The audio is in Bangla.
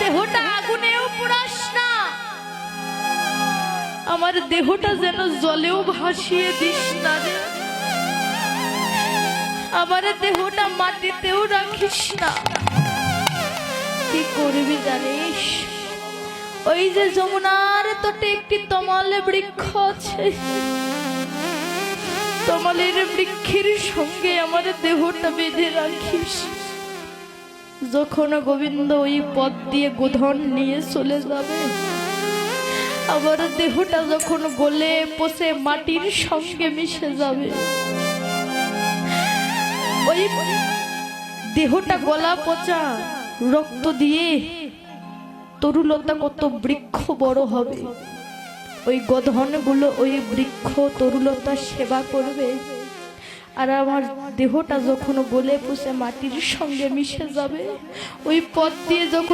দেহটা আগুনেও পুড়াস না, আমার দেহটা যেন জলেও ভাসিয়ে দিস না রে, আমার দেহটা মাটিতেও রাখিস না। কি করবি জানিস? ওই যে যমুনার তটে একটি তমাল বৃক্ষ আছে, তমালের বৃক্ষের সঙ্গে আমার দেহটা বেঁধে রাখিস। যখন গোবিন্দ ওই পথ দিয়ে গোধন নিয়ে চলে যাবে, আমার দেহটা যখন গলে পচে মাটির সঙ্গে মিশে যাবে, ওই দেহটা গলা পচা রক্ত দিয়ে তরুলতা কত বৃক্ষ বড় হবে, ওই গোধনগুলো ওই বৃক্ষ তরুলতা সেবা করবে। আর আমার দেহটা যখন গলে পচে মাটির সঙ্গে মিশে যাবে, ওই পথ দিয়ে যখন